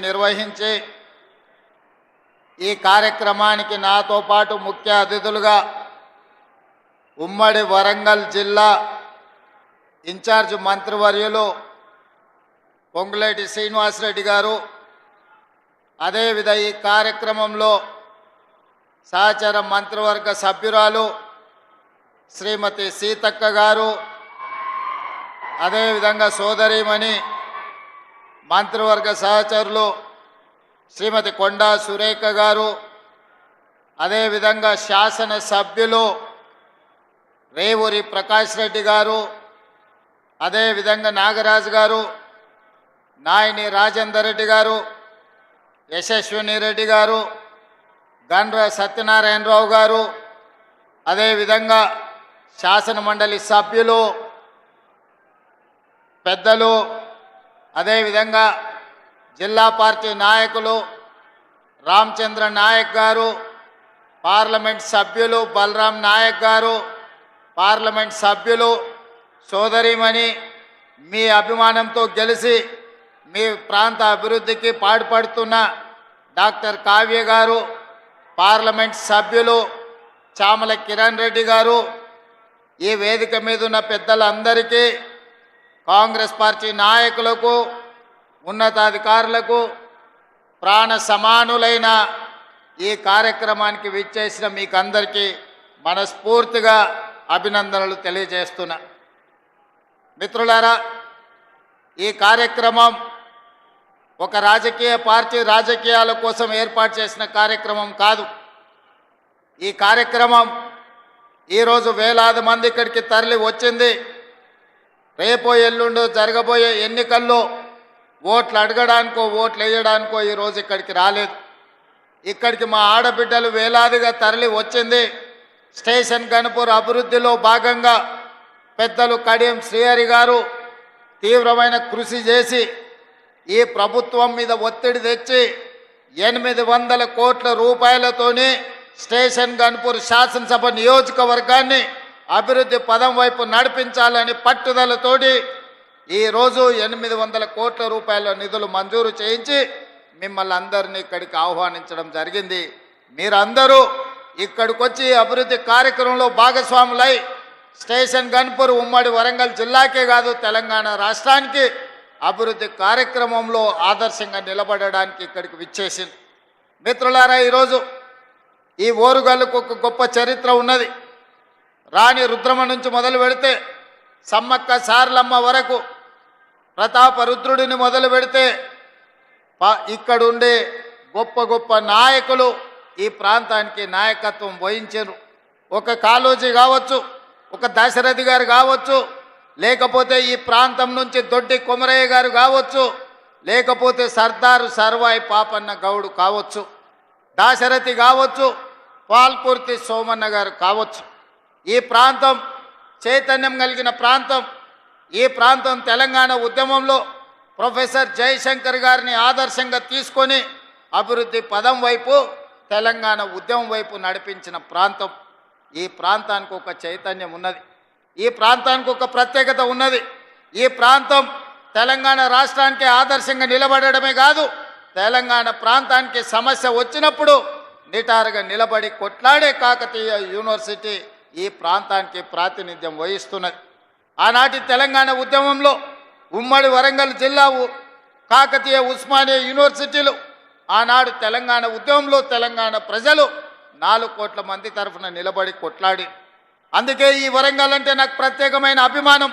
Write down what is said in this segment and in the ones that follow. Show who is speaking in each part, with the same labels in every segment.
Speaker 1: నిర్వహించి ఈ కార్యక్రమానికి నాతో పాటు ముఖ్య అతిథులుగా ఉమ్మడి వరంగల్ జిల్లా ఇన్ఛార్జ్ మంత్రివర్యులు పొంగులేటి శ్రీనివాసరెడ్డి గారు, అదేవిధంగా ఈ కార్యక్రమంలో సహచర మంత్రివర్గ సభ్యురాలు శ్రీమతి సీతక్క గారు, అదేవిధంగా సోదరీమణి మంత్రివర్గ సహచరులు శ్రీమతి కొండా సురేఖ గారు, అదేవిధంగా శాసనసభ్యులు రేవూరి ప్రకాష్ రెడ్డి గారు, అదేవిధంగా నాగరాజు గారు, నాయని రాజేందర్ రెడ్డి గారు, యశస్విని రెడ్డి గారు, గండ్ర సత్యనారాయణరావు గారు, అదేవిధంగా శాసన మండలి సభ్యులు పెద్దలు, అదేవిధంగా జిల్లా పార్టీ నాయకులు రామచంద్ర నాయక్ గారు, పార్లమెంట్ సభ్యులు బలరాం నాయక్ గారు, పార్లమెంట్ సభ్యులు సోదరిమణి మీ అభిమానంతో గెలిచి మీ ప్రాంత అభివృద్ధికి పాటుపడుతున్న డాక్టర్ కావ్య గారు, పార్లమెంట్ సభ్యులు చామల కిరణ్ రెడ్డి గారు, ఈ వేదిక మీద ఉన్న పెద్దలందరికీ, కాంగ్రెస్ పార్టీ నాయకులకు, ఉన్నతాధికారులకు, ప్రాణ సమానులైన ఈ కార్యక్రమానికి విచ్చేసిన మీకు అందరికీ మనస్ఫూర్తిగా అభినందనలు తెలియజేస్తున్నా. మిత్రులారా, ఈ కార్యక్రమం ఒక రాజకీయ పార్టీ రాజకీయాల కోసం ఏర్పాటు చేసిన కార్యక్రమం కాదు. ఈ కార్యక్రమం ఈరోజు వేలాది మంది ఇక్కడికి తరలి వచ్చింది. రేపో ఎల్లుండో జరగబోయే ఎన్నికల్లో ఓట్లు అడగడానికో ఓట్లు వేయడానికో ఈరోజు ఇక్కడికి రాలేదు. ఇక్కడికి మా ఆడబిడ్డలు వేలాదిగా తరలి వచ్చింది. స్టేషన్ గన్పూర్ అభివృద్ధిలో భాగంగా పెద్దలు కడియం శ్రీహరి గారు తీవ్రమైన కృషి చేసి ఈ ప్రభుత్వం మీద ఒత్తిడి తెచ్చి 800 కోట్ల రూపాయలతోని స్టేషన్ గన్పూర్ శాసనసభ నియోజకవర్గాన్ని అభివృద్ధి పదం వైపు నడిపించాలని పట్టుదలతోటి ఈరోజు 800 కోట్ల రూపాయల నిధులు మంజూరు చేయించి మిమ్మల్ని అందరినీ ఇక్కడికి ఆహ్వానించడం జరిగింది. మీరందరూ ఇక్కడికి వచ్చి అభివృద్ధి కార్యక్రమంలో భాగస్వాములై స్టేషన్ గన్పూర్ ఉమ్మడి వరంగల్ జిల్లాకే కాదు తెలంగాణ రాష్ట్రానికి అభివృద్ధి కార్యక్రమంలో ఆదర్శంగా నిలబడడానికి ఇక్కడికి విచ్చేసింది. మిత్రులారా, ఈరోజు ఈ ఓరుగల్లుకు ఒక గొప్ప చరిత్ర ఉన్నది. రాణి రుద్రమ నుంచి మొదలు పెడితే సమ్మక్క సారలమ్మ వరకు, ప్రతాప రుద్రుడిని మొదలు పెడితే ఇక్కడుండే గొప్ప గొప్ప నాయకులు ఈ ప్రాంతానికి నాయకత్వం వహించారు. ఒక కాళోజీ కావచ్చు, ఒక దశరథి గారు కావచ్చు, లేకపోతే ఈ ప్రాంతం నుంచి దొడ్డి కొమరయ్య గారు కావచ్చు, లేకపోతే సర్దారు సర్వాయి పాపన్న గౌడు కావచ్చు, దాశరథి కావచ్చు, పాల్కుర్తి సోమన్న గారు కావచ్చు. ఈ ప్రాంతం చైతన్యం కలిగిన ప్రాంతం. ఈ ప్రాంతం తెలంగాణ ఉద్యమంలో ప్రొఫెసర్ జయశంకర్ గారిని ఆదర్శంగా తీసుకొని అభివృద్ధి పదం వైపు తెలంగాణ ఉద్యమం వైపు నడిపించిన ప్రాంతం. ఈ ప్రాంతానికి ఒక చైతన్యం ఉన్నది. ఈ ప్రాంతానికి ఒక ప్రత్యేకత ఉన్నది. ఈ ప్రాంతం తెలంగాణ రాష్ట్రానికి ఆదర్శంగా నిలబడడమే కాదు, తెలంగాణ ప్రాంతానికి సమస్య వచ్చినప్పుడు నిటారుగా నిలబడి కొట్లాడే కాకతీయ యూనివర్సిటీ ఈ ప్రాంతానికి ప్రాతినిధ్యం వహిస్తున్నది. ఆనాటి తెలంగాణ ఉద్యమంలో ఉమ్మడి వరంగల్ జిల్లా కాకతీయ ఉస్మానియా యూనివర్సిటీలు ఆనాడు తెలంగాణ ఉద్యమంలో తెలంగాణ ప్రజలు 4 కోట్ల మంది తరఫున నిలబడి కొట్లాడి. అందుకే ఈ వరంగల్ అంటే నాకు ప్రత్యేకమైన అభిమానం.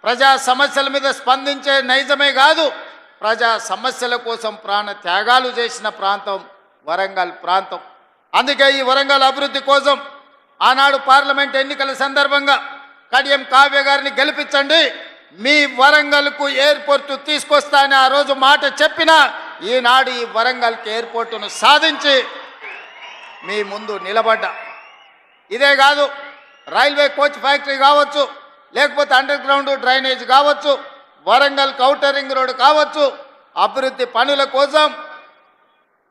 Speaker 1: ప్రజా సమస్యల మీద స్పందించే నైజమే కాదు, ప్రజా సమస్యల కోసం ప్రాణ త్యాగాలు చేసిన ప్రాంతం వరంగల్ ప్రాంతం. అందుకే ఈ వరంగల్ అభివృద్ధి కోసం ఆనాడు పార్లమెంట్ ఎన్నికల సందర్భంగా కడియం కావ్య గారిని గెలిపించండి, మీ వరంగల్కు ఎయిర్పోర్టు తీసుకొస్తానని ఆ రోజు మాట చెప్పిన ఈనాడు ఈ వరంగల్కి ఎయిర్పోర్టును సాధించి మీ ముందు నిలబడ్డా. ఇదే కాదు, రైల్వే కోచ్ ఫ్యాక్టరీ కావచ్చు, లేకపోతే అండర్ గ్రౌండ్ డ్రైనేజ్ కావచ్చు, వరంగల్ ఔటర్ రింగ్ రోడ్ కావచ్చు, అభివృద్ధి పనుల కోసం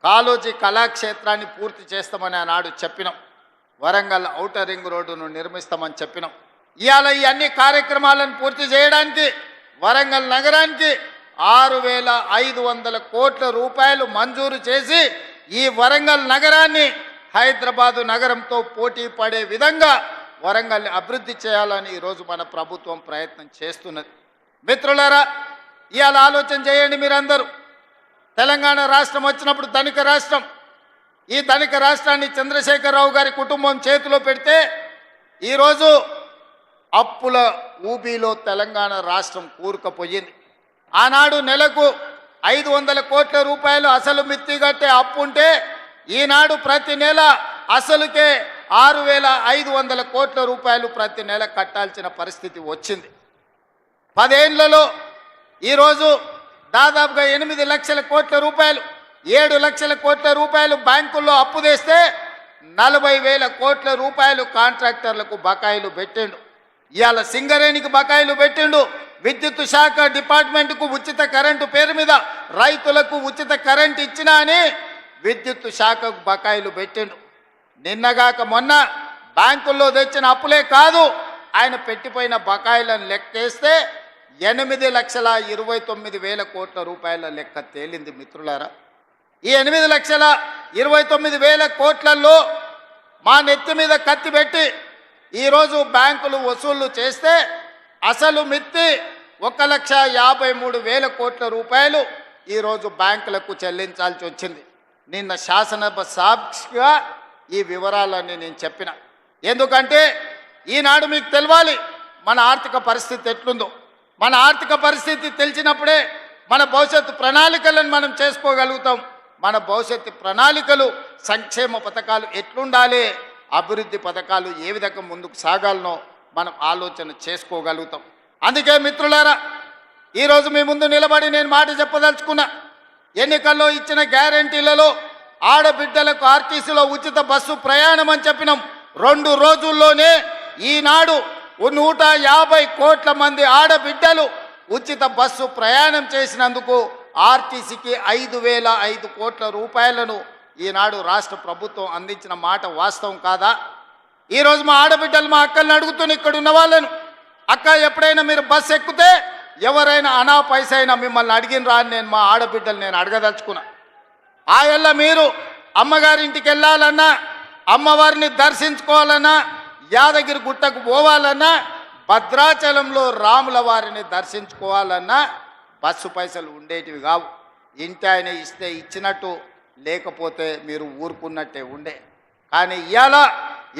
Speaker 1: కాళోజీ కళాక్షేత్రాన్ని పూర్తి చేస్తామని ఆనాడు చెప్పినాం. వరంగల్ ఔటర్ రింగ్ రోడ్డును నిర్మిస్తామని చెప్పినాం. ఇవాళ ఈ అన్ని కార్యక్రమాలను పూర్తి చేయడానికి వరంగల్ నగరానికి 6,500 కోట్ల రూపాయలు మంజూరు చేసి ఈ వరంగల్ నగరాన్ని హైదరాబాదు నగరంతో పోటీ పడే విధంగా వరంగల్ని అభివృద్ధి చేయాలని ఈరోజు మన ప్రభుత్వం ప్రయత్నం చేస్తున్నది. మిత్రులారా, ఇవాళ ఆలోచన చేయండి మీరందరూ. తెలంగాణ రాష్ట్రం వచ్చినప్పుడు ధనిక రాష్ట్రం. ఈ ధనిక రాష్ట్రాన్ని చంద్రశేఖరరావు గారి కుటుంబం చేతిలో పెడితే ఈరోజు అప్పుల ఊబిలో తెలంగాణ రాష్ట్రం కూరుకుపోయింది. ఆనాడు నెలకు 500 కోట్ల రూపాయలు అసలు మిత్తి కట్టే అప్పు ఉంటే ఈనాడు ప్రతి నెల అసలుకే 6,500 కోట్ల రూపాయలు ప్రతి నెల కట్టాల్సిన పరిస్థితి వచ్చింది. 10 ఏళ్లలో ఈరోజు దాదాపుగా 8 లక్షల కోట్ల రూపాయలు 7 లక్షల కోట్ల రూపాయలు బ్యాంకుల్లో అప్పు తెస్తే 40,000 కోట్ల రూపాయలు కాంట్రాక్టర్లకు బకాయిలు పెట్టిండు. ఇవాళ సింగరేణికి బకాయిలు పెట్టిండు. విద్యుత్ శాఖ డిపార్ట్మెంట్కు ఉచిత కరెంటు పేరు మీద రైతులకు ఉచిత కరెంటు ఇచ్చినా అని విద్యుత్ శాఖకు బకాయిలు పెట్టిండు. నిన్నగాక మొన్న బ్యాంకుల్లో తెచ్చిన అప్పులే కాదు, ఆయన పెట్టిపోయిన బకాయిలను లెక్కేస్తే 8,29,000 కోట్ల రూపాయల లెక్క తేలింది. మిత్రులారా, ఈ 8,29,000 కోట్లలో మా నెత్తి మీద కత్తి పెట్టి ఈరోజు బ్యాంకులు వసూళ్లు చేస్తే అసలు మిత్తి 1,53,000 కోట్ల రూపాయలు ఈరోజు బ్యాంకులకు చెల్లించాల్సి వచ్చింది. నిన్న శాసనసభ సాక్షిగా ఈ వివరాలన్నీ నేను చెప్పిన. ఎందుకంటే ఈనాడు మీకు తెలవాలి మన ఆర్థిక పరిస్థితి ఎట్లుందో. మన ఆర్థిక పరిస్థితి తెలిసినప్పుడే మన భవిష్యత్తు ప్రణాళికలను మనం చేసుకోగలుగుతాం. మన భవిష్యత్తు ప్రణాళికలు, సంక్షేమ పథకాలు ఎట్లుండాలి, అభివృద్ధి పథకాలు ఏ విధంగా ముందుకు సాగాలనో మనం ఆలోచన చేసుకోగలుగుతాం. అందుకే మిత్రులారా, ఈరోజు మీ ముందు నిలబడి నేను మాట చెప్పదలుచుకున్నా. ఎన్నికల్లో ఇచ్చిన గ్యారంటీలలో ఆడబిడ్డలకు ఆర్టీసీలో ఉచిత బస్సు ప్రయాణం అని చెప్పినాం. 2 రోజుల్లోనే ఈనాడు 150 కోట్ల మంది ఆడబిడ్డలు ఉచిత బస్సు ప్రయాణం చేసినందుకు ఆర్టీసీకి 5,005 కోట్ల రూపాయలను ఈనాడు రాష్ట్ర ప్రభుత్వం అందించిన మాట వాస్తవం కాదా? ఈరోజు మా ఆడబిడ్డలు, మా అక్కల్ని అడుగుతున్న ఇక్కడ ఉన్న వాళ్ళను, అక్క ఎప్పుడైనా మీరు బస్సు ఎక్కితే ఎవరైనా అనా పైసైనా మిమ్మల్ని అడిగినరా అని నేను మా ఆడబిడ్డలు నేను అడగదలుచుకున్నా. ఆయల్ల మీరు అమ్మగారింటికి వెళ్ళాలన్నా, అమ్మవారిని దర్శించుకోవాలన్నా, యాదగిరి గుట్టకు పోవాలన్నా, భద్రాచలంలో రాముల వారిని దర్శించుకోవాలన్నా బస్సు పైసలు ఉండేటివి కావు. ఇంటి ఆయన ఇస్తే ఇచ్చినట్టు, లేకపోతే మీరు ఊరుకున్నట్టే ఉండే. కానీ ఇవాళ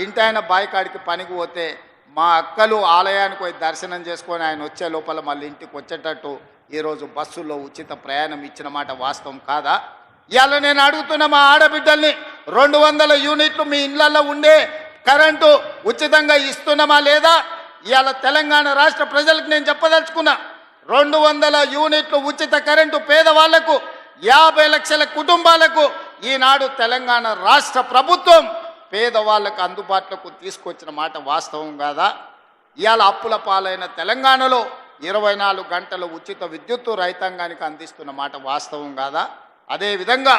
Speaker 1: ఇంటి ఆయన బాయికాడికి పనికి పోతే మా అక్కలు ఆలయానికి పోయి దర్శనం చేసుకొని ఆయన వచ్చే లోపల మళ్ళీ ఇంటికి వచ్చేటట్టు ఈరోజు బస్సుల్లో ఉచిత ప్రయాణం ఇచ్చిన మాట వాస్తవం కాదా? ఇవాళ నేను అడుగుతున్న మా ఆడబిడ్డల్ని, 200 యూనిట్లు మీ ఇళ్లలో ఉండే కరెంటు ఉచితంగా ఇస్తున్నామా లేదా? ఇవాళ తెలంగాణ రాష్ట్ర ప్రజలకు నేను చెప్పదలుచుకున్నా, 200 యూనిట్లు ఉచిత కరెంటు పేదవాళ్లకు, 50 లక్షల కుటుంబాలకు ఈనాడు తెలంగాణ రాష్ట్ర ప్రభుత్వం పేదవాళ్లకు అందుబాటులోకి తీసుకొచ్చిన మాట వాస్తవం కాదా? ఇవాళ అప్పుల పాలైన తెలంగాణలో 24 గంటలు ఉచిత విద్యుత్తు రైతాంగానికి అందిస్తున్న మాట వాస్తవం కాదా? అదేవిధంగా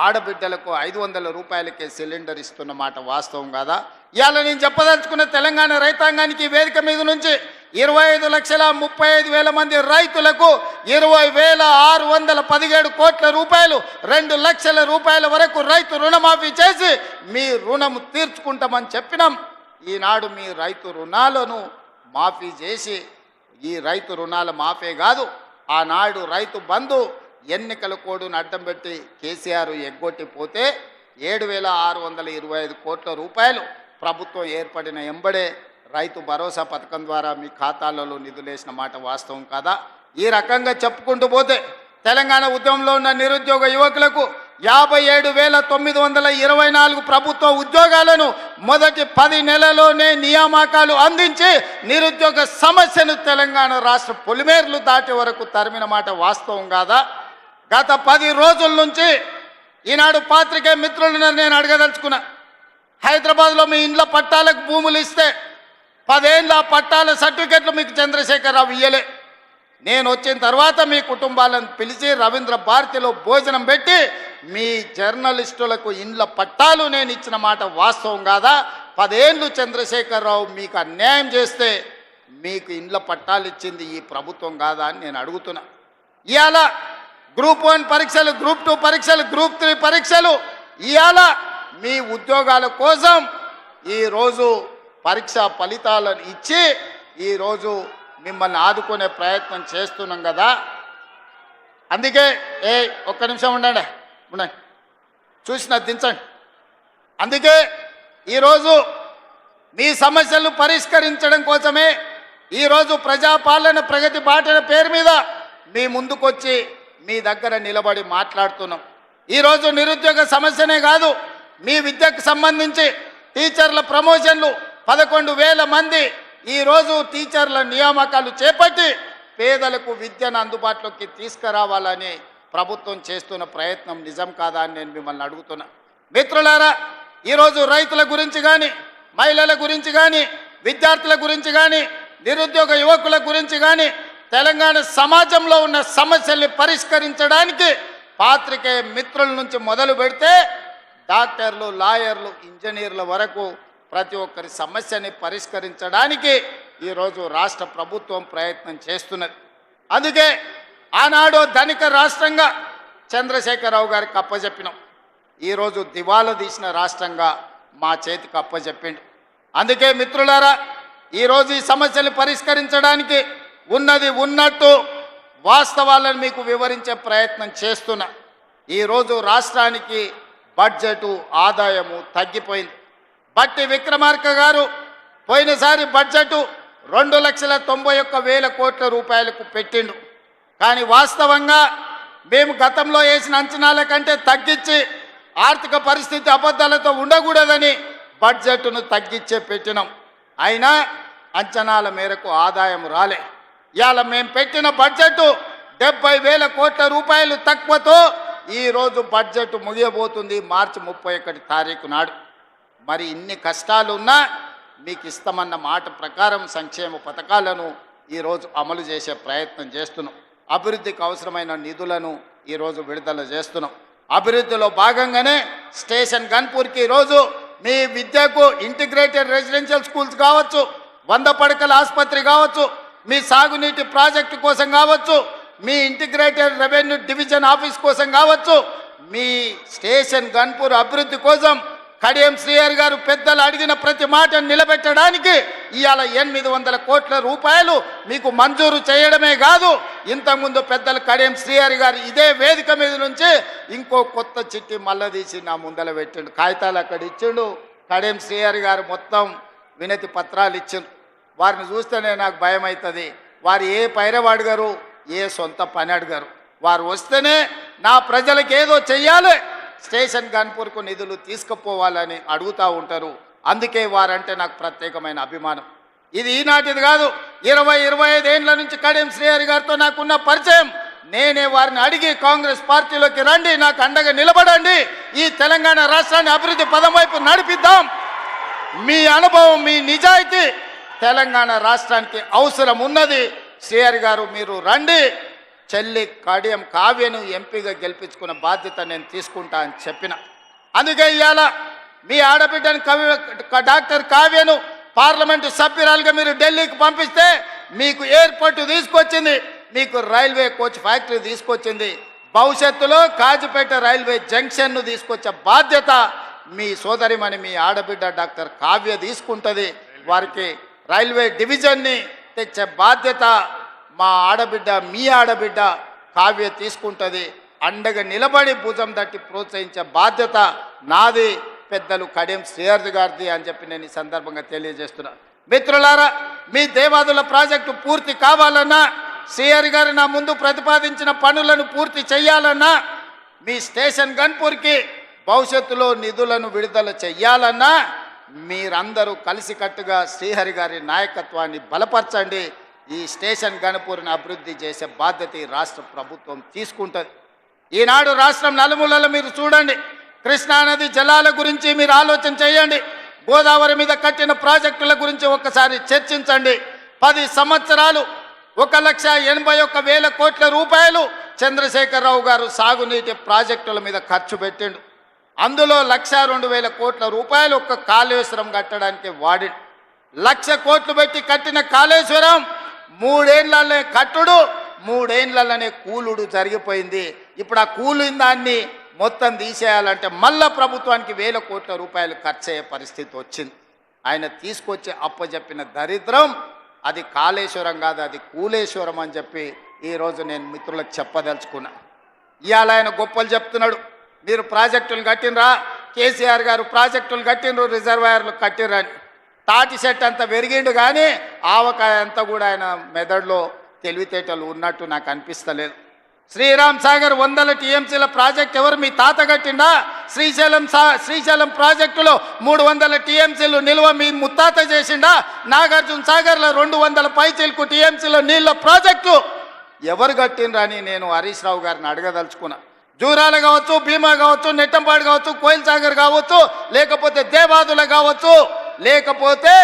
Speaker 1: ఆడబిడ్డలకు 500 రూపాయలకే సిలిండర్ ఇస్తున్న మాట వాస్తవం కాదా? ఇవాళ నేను చెప్పదలుచుకున్న తెలంగాణ రైతాంగానికి వేదిక మీద నుంచి 25,35,000 మంది రైతులకు 20,617 కోట్ల రూపాయలు, 2 లక్షల రూపాయల వరకు రైతు రుణమాఫీ చేసి మీ రుణం తీర్చుకుంటామని చెప్పినాం. ఈనాడు మీ రైతు రుణాలను మాఫీ చేసి, ఈ రైతు రుణాల మాఫీ కాదు, ఆనాడు రైతు బంధు ఎన్నికల కోడును అడ్డం పెట్టి కేసీఆర్ ఎగ్గొట్టిపోతే 7,625 కోట్ల రూపాయలు ప్రభుత్వం ఏర్పడిన ఎంబడే రైతు భరోసా పథకం ద్వారా మీ ఖాతాలలో నిధులేసిన మాట వాస్తవం కాదా? ఈ రకంగా చెప్పుకుంటూ పోతే తెలంగాణ ఉద్యమంలో ఉన్న నిరుద్యోగ యువకులకు 57,924 ప్రభుత్వ ఉద్యోగాలను మొదటి 10 నెలల్లోనే నియామకాలు అందించి నిరుద్యోగ సమస్యను తెలంగాణ రాష్ట్ర పొలిమేర్లు దాటే వరకు తరిమిన మాట వాస్తవం కాదా? గత 10 రోజుల నుంచి ఈనాడు పాత్రికేయ మిత్రులను నేను అడగదలుచుకున్నా. హైదరాబాద్లో మీ ఇండ్ల పట్టాలకు భూములు ఇస్తే 10 ఏళ్ళ పట్టాల సర్టిఫికెట్లు మీకు చంద్రశేఖరరావు ఇయ్యలే. నేను వచ్చిన తర్వాత మీ కుటుంబాలను పిలిచి రవీంద్ర భారతిలో భోజనం పెట్టి మీ జర్నలిస్టులకు ఇండ్ల పట్టాలు నేను ఇచ్చిన మాట వాస్తవం కాదా? 10 ఏళ్ళు చంద్రశేఖరరావు మీకు అన్యాయం చేస్తే మీకు ఇండ్ల పట్టాలు ఇచ్చింది ఈ ప్రభుత్వం కాదా అని నేను అడుగుతున్నా. ఇవాళ గ్రూప్ 1 పరీక్షలు, గ్రూప్ 2 పరీక్షలు, గ్రూప్ 3 పరీక్షలు, ఇవాళ మీ ఉద్యోగాల కోసం ఈరోజు పరీక్షా ఫలితాలను ఇచ్చి ఈరోజు మిమ్మల్ని ఆదుకునే ప్రయత్నం చేస్తున్నాం కదా. అందుకే ఒక్క నిమిషం ఉండండి చూసిన దించండి. అందుకే ఈరోజు మీ సమస్యలను పరిష్కరించడం కోసమే ఈరోజు ప్రజాపాలన ప్రగతి బాటల పేరు మీద మీ ముందుకొచ్చి మీ దగ్గర నిలబడి మాట్లాడుతున్నాం. ఈరోజు నిరుద్యోగ సమస్యనే కాదు, మీ విద్యకు సంబంధించి టీచర్ల ప్రమోషన్లు 11,000 మంది ఈరోజు టీచర్ల నియామకాలు చేపట్టి పేదలకు విద్యను అందుబాటులోకి తీసుకురావాలని ప్రభుత్వం చేస్తున్న ప్రయత్నం నిజం కాదా అని నేను మిమ్మల్ని అడుగుతున్నా. మిత్రులారా, ఈరోజు రైతుల గురించి కానీ, మహిళల గురించి కానీ, విద్యార్థుల గురించి కానీ, నిరుద్యోగ యువకుల గురించి కానీ, తెలంగాణ సమాజంలో ఉన్న సమస్యల్ని పరిష్కరించడానికి పాత్రికేయ మిత్రుల నుంచి మొదలు పెడితే డాక్టర్లు, లాయర్లు, ఇంజనీర్ల వరకు ప్రతి ఒక్కరి సమస్యని పరిష్కరించడానికి ఈరోజు రాష్ట్ర ప్రభుత్వం ప్రయత్నం చేస్తున్నది. అందుకే ఆనాడు ధనిక రాష్ట్రంగా చంద్రశేఖరరావు గారికి అప్పచెప్పినాం. ఈరోజు దివాలా తీసిన రాష్ట్రంగా మా చేతికి అప్పచెప్పిండు. అందుకే మిత్రులారా, ఈరోజు ఈ సమస్యలు పరిష్కరించడానికి ఉన్నది ఉన్నట్టు వాస్తవాలను మీకు వివరించే ప్రయత్నం చేస్తున్నా. ఈరోజు రాష్ట్రానికి బడ్జెటు ఆదాయము తగ్గిపోయింది. బట్టి విక్రమార్క గారు పోయినసారి బడ్జెటు 2,91,000 కోట్ల రూపాయలకు పెట్టిండు. కానీ వాస్తవంగా మేము గతంలో వేసిన అంచనాల కంటే తగ్గించి ఆర్థిక పరిస్థితి అబద్ధాలతో ఉండకూడదని బడ్జెట్ను తగ్గించే పెట్టినాం. అయినా అంచనాల మేరకు ఆదాయం రాలే. ఇవాళ మేము పెట్టిన బడ్జెట్ 70,000 కోట్ల రూపాయలు తక్కువతో ఈరోజు బడ్జెట్ ముగియబోతుంది మార్చి 31 తారీఖు నాడు. మరి ఇన్ని కష్టాలు ఉన్నా మీకు ఇస్తామన్న మాట ప్రకారం సంక్షేమ పథకాలను ఈరోజు అమలు చేసే ప్రయత్నం చేస్తున్నాం. అభివృద్ధికి అవసరమైన నిధులను ఈరోజు విడుదల చేస్తున్నాం. అభివృద్ధిలో భాగంగానే స్టేషన్ గన్పూర్కి ఈరోజు మీ విద్యకు ఇంటిగ్రేటెడ్ రెసిడెన్షియల్ స్కూల్స్ కావచ్చు, 100 పడకల ఆసుపత్రి కావచ్చు, మీ సాగునీటి ప్రాజెక్టు కోసం కావచ్చు, మీ ఇంటిగ్రేటెడ్ రెవెన్యూ డివిజన్ ఆఫీస్ కోసం కావచ్చు, మీ స్టేషన్ గన్పూర్ అభివృద్ధి కోసం కడియం శ్రీహరి గారు పెద్దలు అడిగిన ప్రతి మాట నిలబెట్టడానికి ఇవాళ 800 కోట్ల రూపాయలు మీకు మంజూరు చేయడమే కాదు, ఇంతకుముందు పెద్దలు కడియం శ్రీహరి గారు ఇదే వేదిక మీద నుంచి ఇంకో కొత్త చిట్టి మల్లదీసి నా ముందల పెట్టిండు. కాగితాలు అక్కడ ఇచ్చిండు. కడియం శ్రీహరి గారు మొత్తం వినతి పత్రాలు ఇచ్చిండు. వారిని చూస్తేనే నాకు భయం అవుతుంది. వారు ఏ పైరవ అడిగారు, ఏ సొంత పని అడిగారు. వారు వస్తేనే నా ప్రజలకు ఏదో చెయ్యాలి, స్టేషన్ గన్పూర్కు నిధులు తీసుకుపోవాలని అడుగుతూ ఉంటారు. అందుకే వారంటే నాకు ప్రత్యేకమైన అభిమానం. ఇది ఈనాటిది కాదు, 20-25 ఏళ్ల నుంచి కడియం శ్రీహరి గారితో నాకున్న పరిచయం. నేనే వారిని అడిగి కాంగ్రెస్ పార్టీలోకి రండి, నాకు అండగా నిలబడండి, ఈ తెలంగాణ రాష్ట్రాన్ని అభివృద్ధి పదం వైపు నడిపిద్దాం, మీ అనుభవం, మీ నిజాయితీ తెలంగాణ రాష్ట్రానికి అవసరం ఉన్నది, శ్రీహరి గారు మీరు రండి, చెల్లి కడియం కావ్యను ఎంపీగా గెలిపించుకున్న బాధ్యత నేను తీసుకుంటా అని చెప్పిన. అందుకే ఇవాళ మీ ఆడబిడ్డను డాక్టర్ కావ్యను పార్లమెంటు సభ్యురాలుగా మీరు ఢిల్లీకి పంపిస్తే మీకు ఎయిర్పోర్టు తీసుకొచ్చింది, మీకు రైల్వే కోచ్ ఫ్యాక్టరీ తీసుకొచ్చింది, భవిష్యత్తులో కాజీపేట రైల్వే జంక్షన్ను తీసుకొచ్చే బాధ్యత మీ సోదరిమణి మీ ఆడబిడ్డ డాక్టర్ కావ్య తీసుకుంటుంది. వారికి రైల్వే డివిజన్ని తెచ్చే బాధ్యత మా ఆడబిడ్డ మీ ఆడబిడ్డ కావ్య తీసుకుంటుంది. అండగా నిలబడి భుజం తట్టి ప్రోత్సహించే బాధ్యత నాది, పెద్దలు కడియం శ్రీహరి గారిది అని చెప్పి నేను ఈ సందర్భంగా తెలియజేస్తున్నా. మిత్రులారా, మీ దేవాదుల ప్రాజెక్టు పూర్తి కావాలన్నా, శ్రీహరి గారు నా ముందు ప్రతిపాదించిన పనులను పూర్తి చేయాలన్నా, మీ స్టేషన్ గన్పూర్కి భవిష్యత్తులో నిధులను విడుదల చెయ్యాలన్నా మీరందరూ కలిసికట్టుగా శ్రీహరి గారి నాయకత్వాన్ని బలపరచండి. ఈ స్టేషన్ గన్పూర్ని అభివృద్ధి చేసే బాధ్యత ఈ రాష్ట్ర ప్రభుత్వం తీసుకుంటుంది. ఈనాడు రాష్ట్రం నలుమూలలో మీరు చూడండి, కృష్ణానది జలాల గురించి మీరు ఆలోచన చేయండి, గోదావరి మీద కట్టిన ప్రాజెక్టుల గురించి ఒక్కసారి చర్చించండి. 10 సంవత్సరాలు 1,81,000 కోట్ల రూపాయలు చంద్రశేఖరరావు గారు సాగునీటి ప్రాజెక్టుల మీద ఖర్చు పెట్టిండు. అందులో 1,02,000 కోట్ల రూపాయలు ఒక్క కాళేశ్వరం కట్టడానికి వాడి 1,00,000 కోట్లు పెట్టి కట్టిన కాళేశ్వరం 3 ఏళ్లనే కట్టుడు 3 ఏళ్లలోనే కూలుడు జరిగిపోయింది. ఇప్పుడు ఆ కూలిన దాన్ని మొత్తం తీసేయాలంటే మళ్ళా ప్రభుత్వానికి 1000 కోట్ల రూపాయలు ఖర్చు అయ్యే పరిస్థితి వచ్చింది. ఆయన తీసుకొచ్చి అప్పచెప్పిన దరిద్రం అది కాళేశ్వరం కాదు, అది కూలేశ్వరం అని చెప్పి ఈరోజు నేను మిత్రులకు చెప్పదలుచుకున్నా. ఇవాళ ఆయన గొప్పలు చెప్తున్నాడు, మీరు ప్రాజెక్టులు కట్టినరా, కేసీఆర్ గారు ప్రాజెక్టులు కట్టినరు, రిజర్వాయర్లు కట్టిరని. తాటి చెట్టు అంతా పెరిగిండు కానీ ఆవకాయ అంతా కూడా ఆయన మెదడులో తెలివితేటలు ఉన్నట్టు నాకు అనిపిస్తలేదు. శ్రీరామ్ సాగర్ 100 టీఎంసీల ప్రాజెక్ట్ ఎవరు మీ తాత కట్టిండా? శ్రీశైలం ప్రాజెక్టులో 300 టీఎంసీలు నిల్వ మీ ముత్తాత చేసిండా? నాగార్జున సాగర్లో 200 పైచీలకు టీఎంసీల నీళ్ళ ప్రాజెక్టు ఎవరు కట్టిండ్రా అని నేను హరీష్ రావు గారిని అడగదలుచుకున్నా. జూరాల కావచ్చు, భీమా కావచ్చు, నెట్టంపాడు కావచ్చు, కోయిల్ సాగర్ కావచ్చు, లేకపోతే దేవాదుల కావచ్చు, లేకపోతే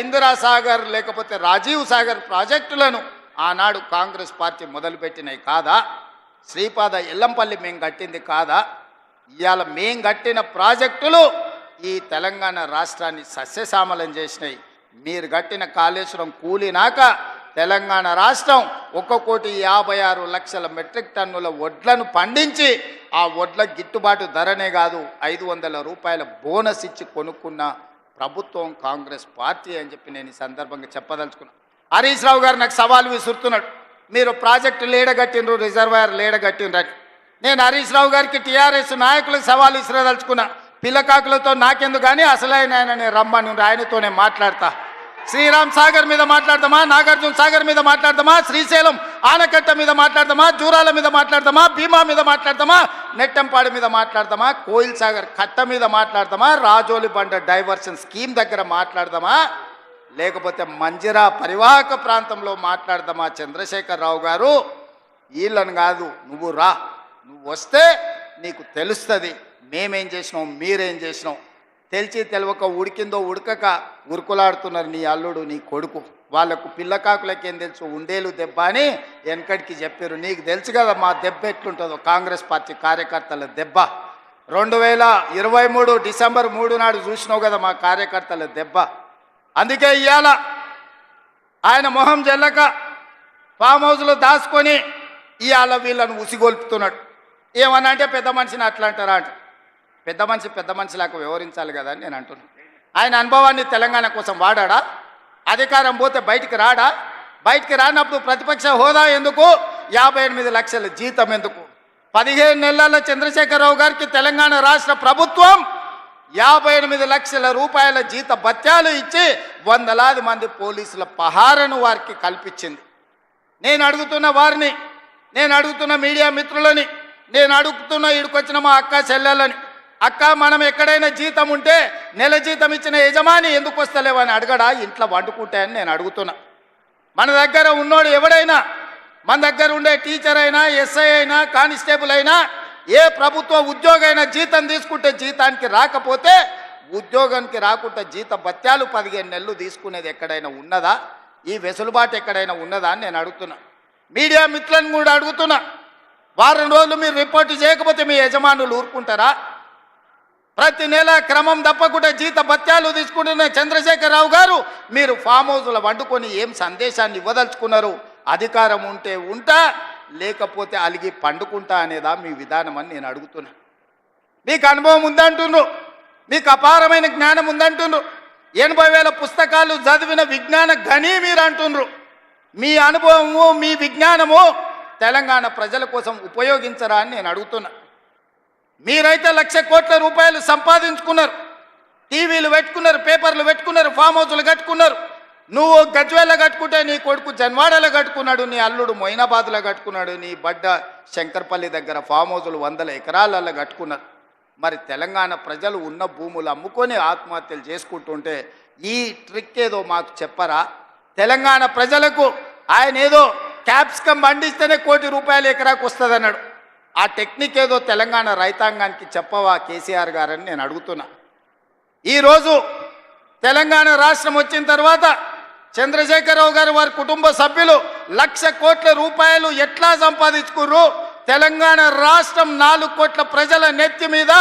Speaker 1: ఇందిరా సాగర్, లేకపోతే రాజీవ్ సాగర్ ప్రాజెక్టులను ఆనాడు కాంగ్రెస్ పార్టీ మొదలుపెట్టినవి కాదా? శ్రీపాద ఎల్లంపల్లి మేము కట్టింది కాదా? ఇవాళ మేం కట్టిన ప్రాజెక్టులు ఈ తెలంగాణ రాష్ట్రాన్ని సస్యశ్యామలం చేసినాయి. మీరు కట్టిన కాళేశ్వరం కూలినాక తెలంగాణ రాష్ట్రం 1,56,00,000 మెట్రిక్ టన్నుల వడ్లను పండించి ఆ వడ్ల గిట్టుబాటు ధరనే కాదు 500 రూపాయల బోనస్ ఇచ్చి కొనుక్కున్న ప్రభుత్వం కాంగ్రెస్ పార్టీ అని చెప్పి నేను ఈ సందర్భంగా చెప్పదలుచుకున్నాను. హరీష్ రావు గారు నాకు సవాల్ విసురుతున్నాడు, మీరు ప్రాజెక్టు లేడగట్టినరు, రిజర్వాయర్ లేడగట్టినరని. నేను హరీష్ రావు గారికి టీఆర్ఎస్ నాయకులకు సవాల్ విసిరదలుచుకున్నా. పిల్లకాకులతో నాకెందుకు కానీ అసలైన ఆయన రమ్మని ఆయనతోనే మాట్లాడతా. శ్రీరామ్ సాగర్ మీద మాట్లాడదామా, నాగార్జున సాగర్ మీద మాట్లాడదామా, శ్రీశైలం ఆనకట్ట మీద మాట్లాడదామా, జూరాల మీద మాట్లాడదామా, భీమా మీద మాట్లాడదామా, నెట్టంపాడు మీద మాట్లాడదామా, కోయిల్ సాగర్ కట్ట మీద మాట్లాడదామా, రాజోలి బండ డైవర్షన్ స్కీమ్ దగ్గర మాట్లాడదామా, లేకపోతే మంజిరా పరివాహక ప్రాంతంలో మాట్లాడదామా? చంద్రశేఖర్ రావు గారు వీళ్ళని కాదు, నువ్వు రా, నువ్వు వస్తే నీకు తెలుస్తుంది మేమేం చేసినాం, మీరేం చేసినాం. తెలిసి తెలియక ఉడికిందో ఉడకక ఉరుకులాడుతున్నారు నీ అల్లుడు, నీ కొడుకు. వాళ్ళకు పిల్లకాకులకేం తెలుసు, ఉండేలు దెబ్బ అని వెనకడికి చెప్పారు. నీకు తెలుసు కదా మా దెబ్బ ఎట్లుంటుందో, కాంగ్రెస్ పార్టీ కార్యకర్తల దెబ్బ. 2023 డిసెంబర్ 3 నాడు చూసినావు కదా మా కార్యకర్తల దెబ్బ. అందుకే ఇవాళ ఆయన మొహం జల్లక ఫామ్ హౌస్లో దాచుకొని ఇవాళ వీళ్ళను ఉసిగొల్పుతున్నాడు. ఏమన్నా అంటే పెద్ద మనిషిని అట్లా అంటారా అంట. పెద్ద మనిషిలాగా వ్యవహరించాలి కదా అని నేను అంటున్నాను. ఆయన అనుభవాన్ని తెలంగాణ కోసం వాడా? అధికారం పోతే బయటికి రాడా? బయటికి రానప్పుడు ప్రతిపక్ష హోదా ఎందుకు? 58 లక్షల జీతం ఎందుకు? 15 నెలల చంద్రశేఖరరావు గారికి తెలంగాణ రాష్ట్ర ప్రభుత్వం 58 లక్షల రూపాయల జీత భత్యాలు ఇచ్చి 100లాది మంది పోలీసుల పహారను వారికి కల్పించింది. నేను అడుగుతున్న వారిని, నేను అడుగుతున్న మీడియా మిత్రులని, నేను అడుగుతున్న ఈడుకొచ్చిన మా అక్క చెల్లెలని, అక్క మనం ఎక్కడైనా జీతం ఉంటే నెల జీతం ఇచ్చిన యజమాని ఎందుకు వస్తలేవని అడగడా? ఇంట్లో వండుకుంటాయని నేను అడుగుతున్నా. మన దగ్గర ఉన్నోడు ఎవడైనా, మన దగ్గర ఉండే టీచర్ అయినా, ఎస్ఐ అయినా, కానిస్టేబుల్ అయినా, ఏ ప్రభుత్వ ఉద్యోగైనా జీతం తీసుకుంటే జీతానికి రాకపోతే ఉద్యోగానికి రాకుండా జీత భత్యాలు 15 నెలలు తీసుకునేది ఎక్కడైనా ఉన్నదా? ఈ వెసులుబాటు ఎక్కడైనా ఉన్నదా అని నేను అడుగుతున్నా. మీడియా మిత్రులను కూడా అడుగుతున్నా, వారం రోజులు మీరు రిపోర్టు చేయకపోతే మీ యజమానులు ఊరుకుంటారా? ప్రతి నెల క్రమం తప్పకుండా జీత భత్యాలు తీసుకుంటున్న చంద్రశేఖరరావు గారు మీరు ఫామ్ హౌస్లో వండుకొని ఏం సందేశాన్ని ఇవ్వదలుచుకున్నారు? అధికారం ఉంటే ఉంటా, లేకపోతే అలిగి పండుకుంటా అనేదా మీ విధానం అని నేను అడుగుతున్నా. మీకు అనుభవం ఉందంటుండ్రు, మీకు అపారమైన జ్ఞానం ఉందంటుండ్రు, 80,000 పుస్తకాలు చదివిన విజ్ఞాన గని మీరు అంటుండ్రు. మీ అనుభవము, మీ విజ్ఞానము తెలంగాణ ప్రజల కోసం ఉపయోగించరా అని నేను అడుగుతున్నా. మీరైతే 1,00,000 కోట్ల రూపాయలు సంపాదించుకున్నారు, టీవీలు పెట్టుకున్నారు, పేపర్లు పెట్టుకున్నారు, ఫామ్ హౌస్లు కట్టుకున్నారు. నువ్వు గజ్వేల్లో కట్టుకుంటే నీ కొడుకు జన్వాడలో కట్టుకున్నాడు, నీ అల్లుడు మొయినాబాద్లో కట్టుకున్నాడు, నీ బడ్డ శంకర్పల్లి దగ్గర ఫామ్ హౌజులు 100 ఎకరాలలో కట్టుకున్నారు. మరి తెలంగాణ ప్రజలు ఉన్న భూములు అమ్ముకొని ఆత్మహత్యలు చేసుకుంటుంటే ఈ ట్రిక్ ఏదో మాకు చెప్పరా? తెలంగాణ ప్రజలకు ఆయన ఏదో క్యాప్సికం పండిస్తేనే ₹1 కోటి ఎకరాకు వస్తుంది అన్నాడు. ఆ టెక్నిక్ ఏదో తెలంగాణ రైతాంగానికి చెప్పవా కేసీఆర్ గారని నేను అడుగుతున్నా. ఈరోజు తెలంగాణ రాష్ట్రం వచ్చిన తర్వాత చంద్రశేఖరరావు గారు వారి కుటుంబ సభ్యులు 1,00,000 కోట్ల రూపాయలు ఎట్లా సంపాదించుకుర్రు? తెలంగాణ రాష్ట్రం 4 కోట్ల ప్రజల నెత్తి మీద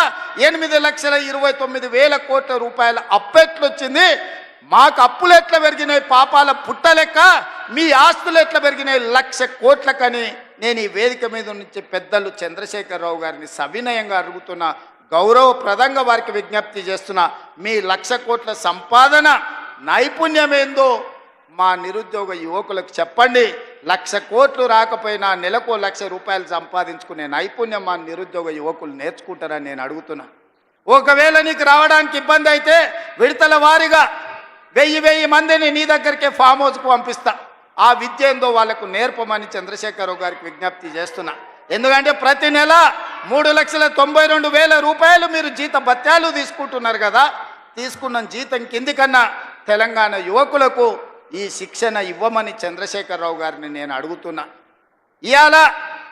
Speaker 1: 8,29,000 కోట్ల రూపాయల అప్పెట్లొచ్చింది. మాకు అప్పులు ఎట్లా పెరిగినాయి పాపాల పుట్టలెక్క, మీ ఆస్తులు ఎట్లా పెరిగినాయి 1,00,000 కోట్లకని నేను ఈ వేదిక మీద నుంచి పెద్దలు చంద్రశేఖరరావు గారిని సవినయంగా అడుగుతున్నా, గౌరవప్రదంగా వారికి విజ్ఞప్తి చేస్తున్నా. మీ 1,00,000 కోట్ల సంపాదన నైపుణ్యం ఏందో మా నిరుద్యోగ యువకులకు చెప్పండి. 1,00,000 కోట్లు రాకపోయినా నెలకు 1,00,000 రూపాయలు సంపాదించుకునే నైపుణ్యం మా నిరుద్యోగ యువకులు నేర్చుకుంటారని నేను అడుగుతున్నా. ఒకవేళ నీకు రావడానికి ఇబ్బంది అయితే విడతల వారీగా 1000 మందిని నీ దగ్గరికే ఫామ్ హౌస్కు పంపిస్తా. ఆ విద్య ఏందో వాళ్ళకు నేర్పమని చంద్రశేఖరరావు గారికి విజ్ఞప్తి చేస్తున్నా. ఎందుకంటే ప్రతి నెల 3,92,000 రూపాయలు మీరు జీత భత్యాలు తీసుకుంటున్నారు కదా. తీసుకున్న జీతం కింది కన్నా తెలంగాణ యువకులకు ఈ శిక్షణ ఇవ్వమని చంద్రశేఖరరావు గారిని నేను అడుగుతున్నా. ఇవాళ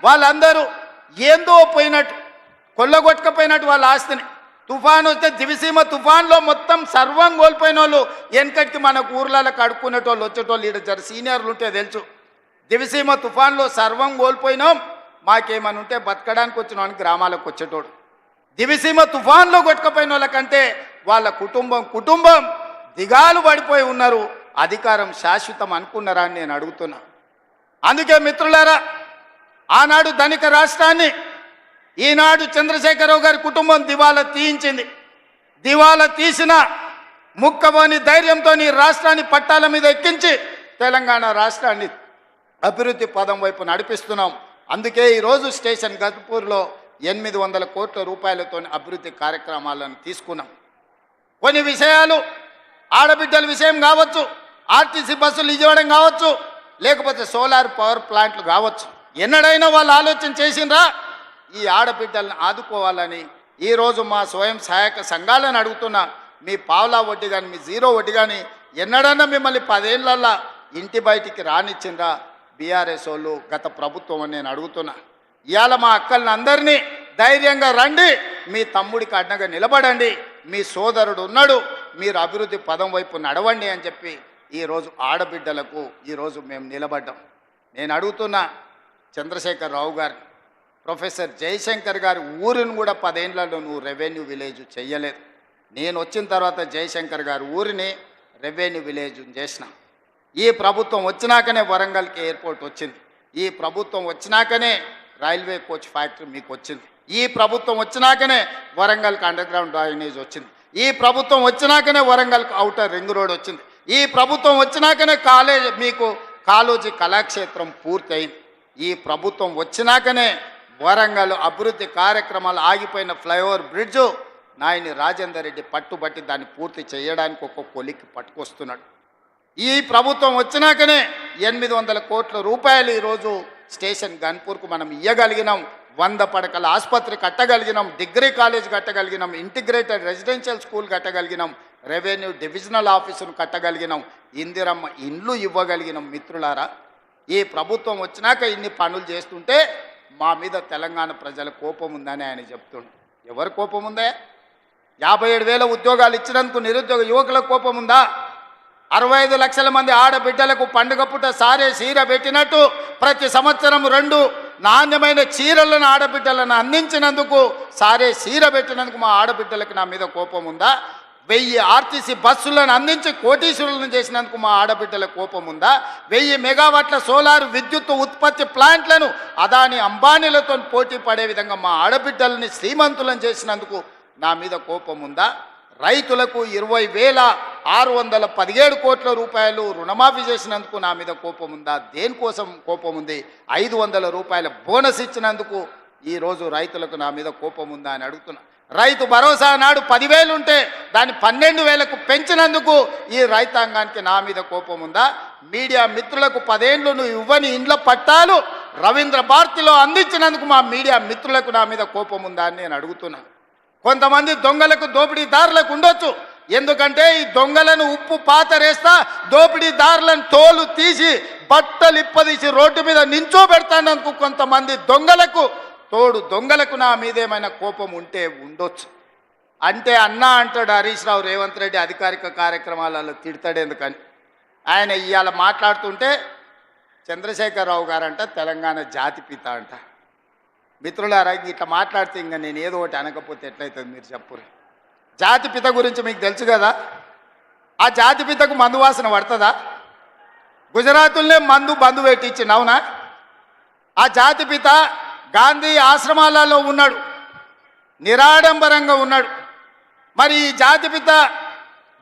Speaker 1: వాళ్ళందరూ ఏందో పోయినట్టు, కొల్లగొట్టుకపోయినట్టు వాళ్ళ ఆస్తిని, తుఫాను వస్తే దివిసీమ తుఫాన్లో మొత్తం సర్వం కోల్పోయిన వాళ్ళు, వెనకటికి మనకు ఊర్లలో కడుక్కునేటోళ్ళు వచ్చేటోళ్ళు ఈడ జర సీనియర్లు ఉంటే తెలుసు. దివిసీమ తుఫాన్లో సర్వం కోల్పోయినాం, మాకేమని ఉంటే బతకడానికి వచ్చిన వాడిని గ్రామాలకు వచ్చేటోడు. దివిసీమ తుఫాన్లో కొట్టుకపోయిన వాళ్ళకంటే వాళ్ళ కుటుంబం దిగాలు పడిపోయి ఉన్నారు. అధికారం శాశ్వతం అనుకున్నారా అని నేను అడుగుతున్నా. అందుకే మిత్రులారా, ఆనాడు ధనిక రాష్ట్రాన్ని ఈనాడు చంద్రశేఖరరావు గారి కుటుంబం దివాలా తీయించింది. దివాలా తీసిన ముక్కబోని ధైర్యంతో ఈ రాష్ట్రాన్ని పట్టాల మీద ఎక్కించి తెలంగాణ రాష్ట్రాన్ని అభివృద్ధి పదం వైపు నడిపిస్తున్నాం. అందుకే ఈరోజు స్టేషన్ గద్పూర్లో 800 కోట్ల రూపాయలతో అభివృద్ధి కార్యక్రమాలను తీసుకున్నాం. కొన్ని విషయాలు ఆడబిడ్డల విషయం కావచ్చు, ఆర్టీసీ బస్సులు ఇవ్వడం కావచ్చు, లేకపోతే సోలార్ పవర్ ప్లాంట్లు కావచ్చు, ఎన్నడైనా వాళ్ళు ఆలోచన చేసిండ్రా ఈ ఆడబిడ్డలను ఆదుకోవాలని? ఈరోజు మా స్వయం సహాయక సంఘాలను అడుగుతున్నా, మీ పావలా వడ్డీ కానీ మీ జీరో వడ్డీ కానీ ఎన్నడన్నా మిమ్మల్ని 10 ఏళ్ళల్లో ఇంటి బయటికి రానిచ్చిండ్రా బీఆర్ఎస్ వాళ్ళు, గత ప్రభుత్వం అని నేను అడుగుతున్నా. ఇవాళ మా అక్కల్ని అందరినీ ధైర్యంగా రండి, మీ తమ్ముడికి అడ్డగా నిలబడండి, మీ సోదరుడు ఉన్నాడు, మీరు అభివృద్ధి పదం వైపు నడవండి అని చెప్పి ఈరోజు ఆడబిడ్డలకు ఈరోజు మేము నిలబడ్డాం. నేను అడుగుతున్నా చంద్రశేఖరరావు గారు, ప్రొఫెసర్ జయశంకర్ గారి ఊరిని కూడా 10 ఏళ్లలో నువ్వు రెవెన్యూ విలేజ్ చెయ్యలేదు. నేను వచ్చిన తర్వాత జయశంకర్ గారి ఊరిని రెవెన్యూ విలేజ్ చేసిన. ఈ ప్రభుత్వం వచ్చినాకనే వరంగల్కి ఎయిర్పోర్ట్ వచ్చింది. ఈ ప్రభుత్వం వచ్చినాకనే రైల్వే కోచ్ ఫ్యాక్టరీ మీకు వచ్చింది. ఈ ప్రభుత్వం వచ్చినాకనే వరంగల్కి అండర్ గ్రౌండ్ డ్రైనేజ్ వచ్చింది. ఈ ప్రభుత్వం వచ్చినాకనే వరంగల్కి ఔటర్ రింగ్ రోడ్ వచ్చింది. ఈ ప్రభుత్వం వచ్చినాకనే మీకు కాళోజీ కళాక్షేత్రం పూర్తయింది. ఈ ప్రభుత్వం వచ్చినాకనే వరంగల్ అభివృద్ధి కార్యక్రమాలు ఆగిపోయిన ఫ్లైఓవర్ బ్రిడ్జు నాయని రాజేందర్ రెడ్డి పట్టుబట్టి దాన్ని పూర్తి చేయడానికి ఒక కొలికి పట్టుకొస్తున్నాడు. ఈ ప్రభుత్వం వచ్చినాకనే 800 కోట్ల రూపాయలు ఈరోజు స్టేషన్ గన్పూర్కు మనం ఇవ్వగలిగినాం. 100 పడకల ఆసుపత్రి కట్టగలిగినాం, డిగ్రీ కాలేజ్ కట్టగలిగినాం, ఇంటిగ్రేటెడ్ రెసిడెన్షియల్ స్కూల్ కట్టగలిగినాం, రెవెన్యూ డివిజనల్ ఆఫీసును కట్టగలిగినాం, ఇందిరమ్మ ఇండ్లు ఇవ్వగలిగినాం. మిత్రులారా, ఈ ప్రభుత్వం వచ్చినాక ఇన్ని పనులు చేస్తుంటే మా మీద తెలంగాణ ప్రజల కోపం ఉందని ఆయన చెప్తుండు. ఎవరి కోపం ఉందే? 57,000 ఉద్యోగాలు ఇచ్చినందుకు నిరుద్యోగ యువకుల కోపం ఉందా? 65 లక్షల మంది ఆడబిడ్డలకు పండుగ పూట సారే చీర పెట్టినట్టు ప్రతి సంవత్సరం 2 నాణ్యమైన చీరలను ఆడబిడ్డలను అందించినందుకు, సారే చీర పెట్టినందుకు మా ఆడబిడ్డలకు నా మీద కోపం ఉందా? 1000 ఆర్టీసీ బస్సులను అందించి కోటీశ్వరులను చేసినందుకు మా ఆడబిడ్డల కోపం ఉందా? 1000 మెగావాట్ల సోలార్ విద్యుత్ ఉత్పత్తి ప్లాంట్లను అదాని అంబానీలతో పోటీ పడే విధంగా మా ఆడబిడ్డలని శ్రీమంతులను చేసినందుకు నా మీద కోపం ఉందా? రైతులకు 20,617 కోట్ల రూపాయలు రుణమాఫీ చేసినందుకు నా మీద కోపం ఉందా? దేనికోసం కోపం ఉంది? 500 రూపాయల బోనస్ ఇచ్చినందుకు ఈరోజు రైతులకు నా మీద కోపం ఉందా అని అడుగుతున్నా. రైతు భరోసా నాడు 10,000 ఉంటే దాన్ని 12,000కు పెంచినందుకు ఈ రైతాంగానికి నా మీద కోపం ఉందా? మీడియా మిత్రులకు 10 ఏళ్ళు నువ్వు ఇవ్వని ఇండ్ల పట్టాలు రవీంద్ర భారతిలో అందించినందుకు మా మీడియా మిత్రులకు నా మీద కోపం ఉందా అని నేను అడుగుతున్నాను. కొంతమంది దొంగలకు దోపిడీదారులకు ఉండొచ్చు, ఎందుకంటే ఈ దొంగలను ఉప్పు పాతరేస్తా దోపిడీదారులను తోలు తీసి బట్టలు ఇప్పదీసి రోడ్డు మీద నించోబెడతానందుకు కొంతమంది దొంగలకు నా మీద ఏమైనా కోపం ఉంటే ఉండొచ్చు. అంటే అన్నా అంటాడు హరీష్ రావు రేవంత్ రెడ్డి అధికారిక కార్యక్రమాలలో తిడతాడు ఎందుకని. ఆయన ఇవాళ మాట్లాడుతుంటే చంద్రశేఖరరావు గారంట తెలంగాణ జాతిపిత అంట. మిత్రులారా, ఇట్లా మాట్లాడితే ఇంకా నేను ఏదో ఒకటి అనకపోతే ఎట్లయితుంది మీరు చెప్పురు. జాతిపిత గురించి మీకు తెలుసు కదా. ఆ జాతిపితకు మందు వాసన పడుతుందా? గుజరాతుల్నే మందు బంధు పెట్టించింది, అవునా? ఆ జాతిపిత గాంధీ ఆశ్రమాలలో ఉన్నాడు, నిరాడంబరంగా ఉన్నాడు. మరి ఈ జాతిపిత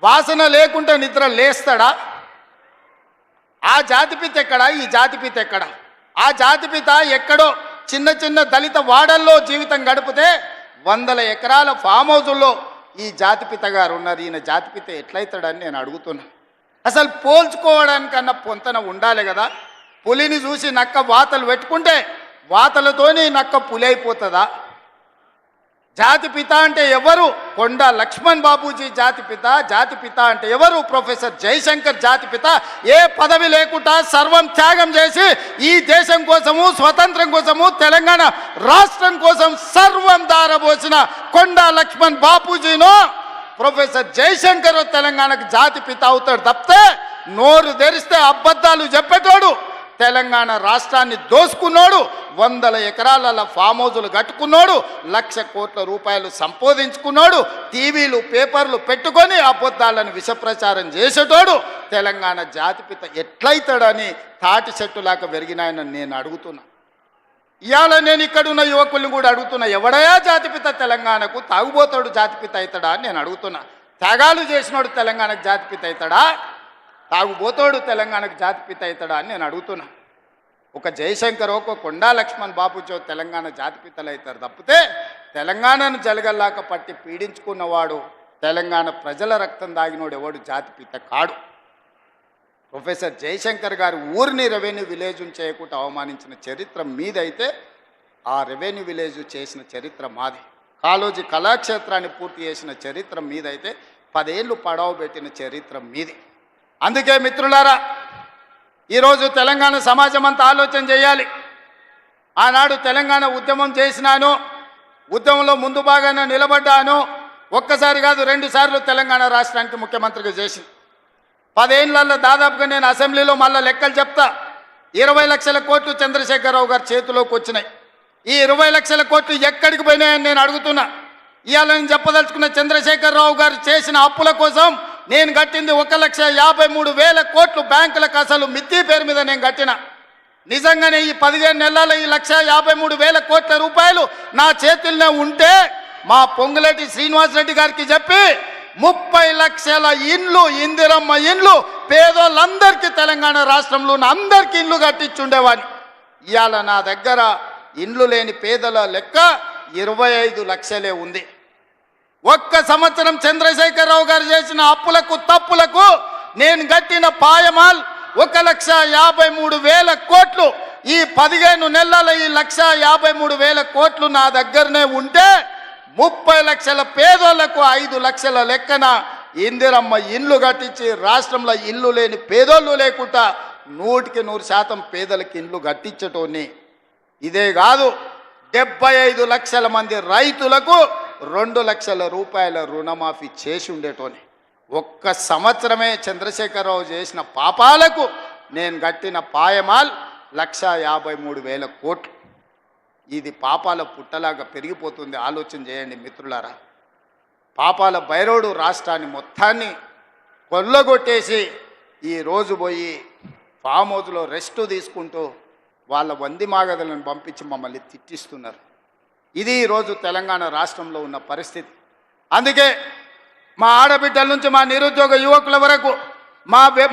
Speaker 1: వాసన లేకుండా నిద్ర లేస్తాడా? ఆ జాతిపిత ఎక్కడా? ఈ జాతిపిత ఎక్కడా? ఆ జాతిపిత ఎక్కడో చిన్న చిన్న దళిత వాడల్లో జీవితం గడిపితే 100 ఎకరాల ఫామ్ హౌజుల్లో ఈ జాతిపిత గారు ఉన్నారు. ఈయన జాతిపిత ఎట్లయితాడని నేను అడుగుతున్నా. అసలు పోల్చుకోవడానికన్నా పొంతన ఉండాలి కదా. పులిని చూసి నక్క వాతలు పెట్టుకుంటే వాతలతోని నక్క పులి అయిపోతుందా? జాతిపిత అంటే ఎవరు? కొండా లక్ష్మణ్ బాబూజీ జాతిపిత. జాతిపిత అంటే ఎవరు? ప్రొఫెసర్ జయశంకర్ జాతిపిత. ఏ పదవి లేకుండా సర్వం త్యాగం చేసి ఈ దేశం కోసము, స్వతంత్రం కోసము, తెలంగాణ రాష్ట్రం కోసం సర్వం దారబోసిన కొండా లక్ష్మణ్ బాపూజీనో ప్రొఫెసర్ జయశంకర్ తెలంగాణకు జాతిపిత అవుతాడు తప్పితే నోరు తెరిస్తే అబద్ధాలు చెప్పేటోడు, తెలంగాణ రాష్ట్రాన్ని దోసుకున్నాడు, 100 ఎకరాల ఫామ్ హౌజులు కట్టుకున్నాడు, 1,00,000 కోట్ల రూపాయలు సంపాదించుకున్నాడు, టీవీలు పేపర్లు పెట్టుకొని అబద్ధాలను విషప్రచారం చేసేటోడు తెలంగాణ జాతిపిత ఎట్లయితాడని తాటి చెట్టులాగా పెరిగినాయని నేను అడుగుతున్నా. ఇవాళ నేను ఇక్కడున్న యువకుల్ని కూడా అడుగుతున్నా, ఎవడయా జాతిపిత తెలంగాణకు? తాగుబోతాడు జాతిపిత అవుతాడా అని నేను అడుగుతున్నా. త్యాగాలు చేసినోడు తెలంగాణకు జాతిపిత అవుతాడా? తాగుబోతాడు తెలంగాణకు జాతిపిత అవుతాడా అని నేను అడుగుతున్నా. ఒక జయశంకర్, ఒక కొండా లక్ష్మణ్ బాపూజీ తెలంగాణ జాతిపితలు అవుతారు తప్పితే తెలంగాణను జలగల్లాక పట్టి పీడించుకున్నవాడు, తెలంగాణ ప్రజల రక్తం దాగినోడు ఎవడు జాతిపిత కాడు. ప్రొఫెసర్ జయశంకర్ గారు ఊరిని రెవెన్యూ విలేజ్ చేయకుండా అవమానించిన చరిత్ర మీదైతే ఆ రెవెన్యూ విలేజ్ చేసిన చరిత్ర మాది. కాళోజీ కళాక్షేత్రాన్ని పూర్తి చేసిన చరిత్ర మీదైతే 10 ఏళ్ళు పడవ పెట్టిన చరిత్ర మీది. అందుకే మిత్రులారా, ఈరోజు తెలంగాణ సమాజం అంతా ఆలోచన చేయాలి. ఆనాడు తెలంగాణ ఉద్యమం చేసినాను, ఉద్యమంలో ముందు భాగాన నిలబడ్డాను. ఒక్కసారి కాదు 2 సార్లు తెలంగాణ రాష్ట్రానికి ముఖ్యమంత్రిగా చేసింది. 10 ఏళ్లలో దాదాపుగా నేను అసెంబ్లీలో మళ్ళీ లెక్కలు చెప్తా. 20 లక్షల కోట్లు చంద్రశేఖరరావు గారి చేతిలోకి వచ్చినాయి. ఈ 20 లక్షల కోట్లు ఎక్కడికి పోయినాయని నేను అడుగుతున్నా. ఇవాళ నేను చెప్పదలుచుకున్న, చంద్రశేఖరరావు గారు చేసిన అప్పుల కోసం నేను కట్టింది 1,53,000 కోట్లు బ్యాంకులకు అసలు మిత్తి పేరు మీద నేను కట్టిన. నిజంగానే ఈ 15 నెలల ఈ 1,53,000 కోట్ల రూపాయలు నా చేతుల్లోనే ఉంటే మా పొంగులేటి శ్రీనివాసరెడ్డి గారికి చెప్పి 30 లక్షల ఇండ్లు, ఇందిరమ్మ ఇండ్లు పేదోళ్ళందరికీ తెలంగాణ రాష్ట్రంలో అందరికీ ఇండ్లు కట్టించుండేవాడిని. ఇవాళ నా దగ్గర ఇండ్లు లేని పేదల లెక్క 25 లక్షలే ఉంది. ఒక్క సంవత్సరం చంద్రశేఖరరావు గారు చేసిన అప్పులకు తప్పులకు నేను కట్టిన పాయమాల్ 1,53,000 కోట్లు. ఈ 15 నెలల ఈ 1,53,000 కోట్లు నా దగ్గరనే ఉంటే 30 లక్షల పేదోళ్లకు 5 లక్షల లెక్కన ఇందిరమ్మ ఇండ్లు కట్టించి రాష్ట్రంలో ఇల్లు లేని పేదోళ్ళు లేకుండా 100% పేదలకు ఇండ్లు కట్టించటోని. ఇదే కాదు, 75 లక్షల మంది రైతులకు 2 లక్షల రూపాయల రుణమాఫీ చేసి ఉండేటోని. ఒక్క సంవత్సరమే చంద్రశేఖరరావు చేసిన పాపాలకు నేను కట్టిన పాయమాల్ 1,53,000 కోట్లు. ఇది పాపాల పుట్టలాగా పెరిగిపోతుంది. ఆలోచన చేయండి మిత్రులారా. పాపాల భైరవుడు రాష్ట్రాన్ని మొత్తాన్ని కొల్లగొట్టేసి ఈరోజు పోయి ఫామ్ హౌస్లో రెస్ట్ తీసుకుంటూ వాళ్ళ వంది మాగదులను పంపించి మమ్మల్ని తిట్టిస్తున్నారు. ఇది ఈరోజు తెలంగాణ రాష్ట్రంలో ఉన్న పరిస్థితి. అందుకే మా ఆడబిడ్డల నుంచి మా నిరుద్యోగ యువకుల వరకు,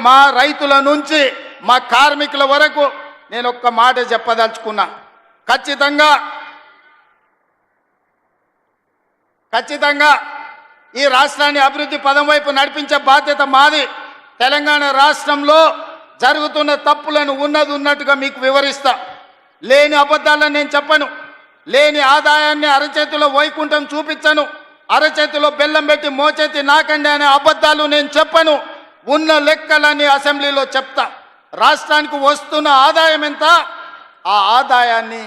Speaker 1: మా రైతుల నుంచి మా కార్మికుల వరకు నేను ఒక్క మాట చెప్పదలుచుకున్నా. ఖచ్చితంగా ఈ రాష్ట్రాన్ని అభివృద్ధి పదం వైపు నడిపించే బాధ్యత మాది. తెలంగాణ రాష్ట్రంలో జరుగుతున్న తప్పులను ఉన్నట్టుగా మీకు వివరిస్తా. లేని అబద్ధాలను నేను చెప్పను. లేని ఆదాయాన్ని అరచేతిలో వైకుంఠం చూపించను. అరచేతిలో బెల్లం పెట్టి మోచేతి నాకండి అనే అబద్ధాలు నేను చెప్పను. ఉన్న లెక్కలన్నీ అసెంబ్లీలో చెప్తా. రాష్ట్రానికి వస్తున్న ఆదాయం ఎంత, ఆ ఆదాయాన్ని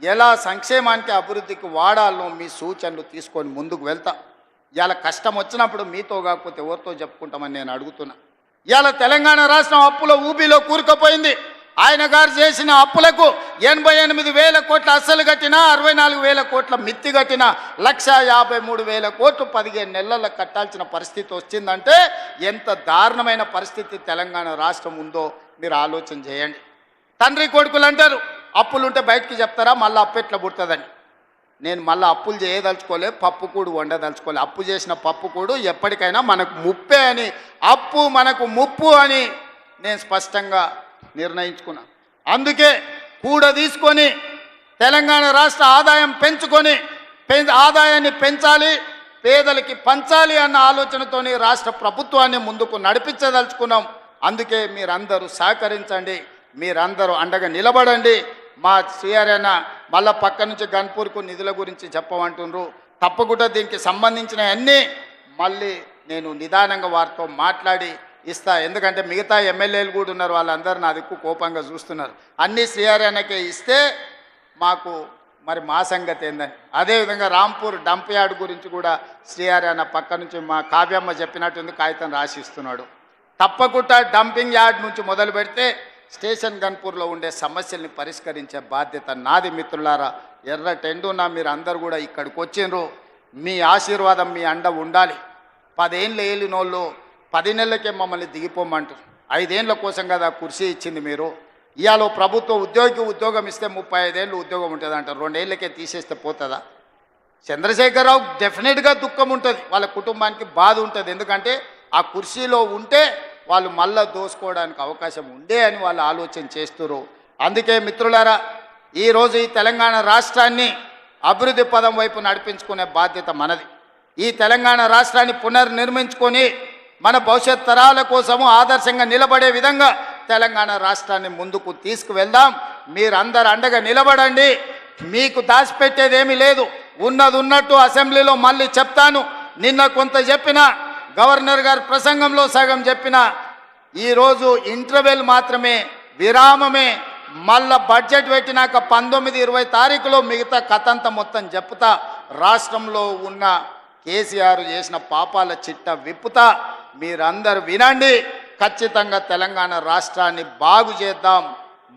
Speaker 1: ఎలా సంక్షేమానికి అభివృద్ధికి వాడాలో మీ సూచనలు తీసుకొని ముందుకు వెళ్తా. ఇవాళ కష్టం వచ్చినప్పుడు మీతో కాకపోతే ఎవరితో చెప్పుకుంటామని నేను అడుగుతున్నా. ఇవాళ తెలంగాణ రాష్ట్రం అప్పుల ఊబిలో కూరుకుపోయింది. ఆయన గారు చేసిన అప్పులకు 88,000 కోట్ల అస్సలు కట్టినా, 64,000 కోట్ల మిత్తి కట్టినా, 1,53,000 కోట్లు 15 నెలల్లో కట్టాల్సిన పరిస్థితి వచ్చిందంటే ఎంత దారుణమైన పరిస్థితి తెలంగాణ రాష్ట్రం ఉందో మీరు ఆలోచన చేయండి. తండ్రి కొడుకులు అంటారు అప్పులుంటే బయటికి చెప్తారా, మళ్ళీ అప్పు ఎట్లా పుడుతుందని. నేను మళ్ళీ అప్పులు చేయదలుచుకోలే, పప్పు కూడు వండదలుచుకోలే. అప్పు చేసిన పప్పు కూడు ఎప్పటికైనా మనకు ముప్పే అని, అప్పు మనకు ముప్పు అని నేను స్పష్టంగా నిర్ణయించుకున్నాను. అందుకే తీసుకొని తెలంగాణ రాష్ట్ర ఆదాయం పెంచుకొని ఆదాయాన్ని పెంచాలి, పేదలకి పంచాలి అన్న ఆలోచనతోని రాష్ట్ర ప్రభుత్వాన్ని ముందుకు నడిపించదలుచుకున్నాం. అందుకే మీరందరూ సహకరించండి, మీరందరూ అండగా నిలబడండి. మా శ్రీహరణ మళ్ళా పక్క నుంచి గన్పూర్కు నిధుల గురించి చెప్పమంటున్నారు. తప్పకుండా దీనికి సంబంధించిన అన్నీ మళ్ళీ నేను నిదానంగా వారితో మాట్లాడి ఇస్తా. ఎందుకంటే మిగతా ఎమ్మెల్యేలు కూడా ఉన్నారు, వాళ్ళందరూ నా దిక్కు కోపంగా చూస్తున్నారు. అన్నీ శ్రీహరణకే ఇస్తే మాకు మరి మా సంగతి ఏందని. అదేవిధంగా రాంపూర్ డంప్ యార్డ్ గురించి కూడా శ్రీహరణ పక్క నుంచి మా కావ్యమ్మ చెప్పినట్టుంది, కాగితం రాసిస్తున్నాడు. తప్పకుండా డంపింగ్ యార్డ్ నుంచి మొదలు పెడితే స్టేషన్ గన్పూర్లో ఉండే సమస్యల్ని పరిష్కరించే బాధ్యత నాది. మిత్రులారా, ఎర్ర టెండున మీరు అందరు కూడా ఇక్కడికి వచ్చిండ్రు. మీ ఆశీర్వాదం, మీ అండ ఉండాలి. 10 ఏళ్ళు ఏలినోళ్ళు 10 నెలలకే మమ్మల్ని దిగిపోమంటారు. 5 ఏళ్ళ కోసం కదా కుర్చీ ఇచ్చింది మీరు. ఇవాళ ప్రభుత్వ ఉద్యోగం ఇస్తే 35 ఏళ్ళు ఉద్యోగం ఉంటుంది అంటారు, 2 ఏళ్ళకే తీసేస్తే పోతుందా? చంద్రశేఖరరావు డెఫినెట్గా దుఃఖం ఉంటుంది, వాళ్ళ కుటుంబానికి బాధ ఉంటుంది. ఎందుకంటే ఆ కుర్చీలో ఉంటే వాళ్ళు మళ్ళా దోసుకోవడానికి అవకాశం ఉండే అని వాళ్ళు ఆలోచన చేస్తున్నారు. అందుకే మిత్రులారా, ఈరోజు ఈ తెలంగాణ రాష్ట్రాన్ని అభివృద్ధి పదం వైపు నడిపించుకునే బాధ్యత మనది. ఈ తెలంగాణ రాష్ట్రాన్ని పునర్నిర్మించుకొని మన భవిష్యత్ తరాల కోసము ఆదర్శంగా నిలబడే విధంగా తెలంగాణ రాష్ట్రాన్ని ముందుకు తీసుకువెళ్దాం. మీరందరూ అండగా నిలబడండి. మీకు దాచిపెట్టేదేమీ లేదు, ఉన్నది ఉన్నట్టు అసెంబ్లీలో మళ్ళీ చెప్తాను. నిన్న కొంత చెప్పిన, గవర్నర్ గారు ప్రసంగంలో సగం చెప్పిన, ఈరోజు ఇంటర్వెల్ మాత్రమే, విరామమే. మళ్ళా బడ్జెట్ పెట్టినాక 19-20 తారీఖులో మిగతా కథంతా మొత్తం చెప్తా. రాష్ట్రంలో ఉన్న కేసీఆర్ చేసిన పాపాల చిట్ట విప్పుతా. మీరందరూ వినండి. ఖచ్చితంగా తెలంగాణ రాష్ట్రాన్ని బాగు చేద్దాం.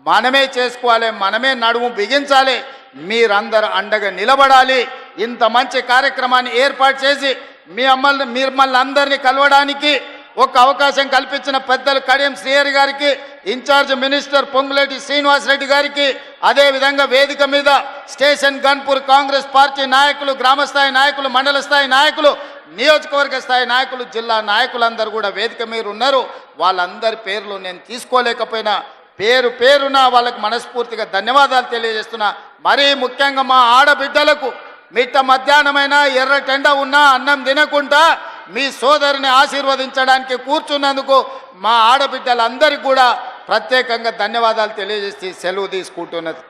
Speaker 1: మనమే చేసుకోవాలి, మనమే నడుము బిగించాలి. మీరందరూ అండగా నిలబడాలి. ఇంత మంచి కార్యక్రమాన్ని ఏర్పాటు చేసి మిమ్మల్ని అందరినీ కలవడానికి ఒక అవకాశం కల్పించిన పెద్దలు కడియం శ్రీహరి గారికి, ఇన్ఛార్జ్ మినిస్టర్ పొంగులేటి శ్రీనివాసరెడ్డి గారికి, అదేవిధంగా వేదిక మీద స్టేషన్ గన్పూర్ కాంగ్రెస్ పార్టీ నాయకులు, గ్రామస్థాయి నాయకులు, మండల స్థాయి నాయకులు, నియోజకవర్గ స్థాయి నాయకులు, జిల్లా నాయకులందరూ కూడా వేదిక మీద ఉన్నారు. వాళ్ళందరి పేర్లు నేను తీసుకోలేకపోయినా పేరున వాళ్ళకి మనస్ఫూర్తిగా ధన్యవాదాలు తెలియజేస్తున్నా. మరీ ముఖ్యంగా మా ఆడబిడ్డలకు మిట్ట మధ్యాహ్నమైన ఎర్ర టెండ ఉన్నా అన్నం తినకుండా మీ సోదరిని ఆశీర్వదించడానికి కూర్చున్నందుకు మా ఆడబిడ్డలందరికీ కూడా ప్రత్యేకంగా ధన్యవాదాలు తెలియజేసి సెలవు తీసుకుంటున్నది.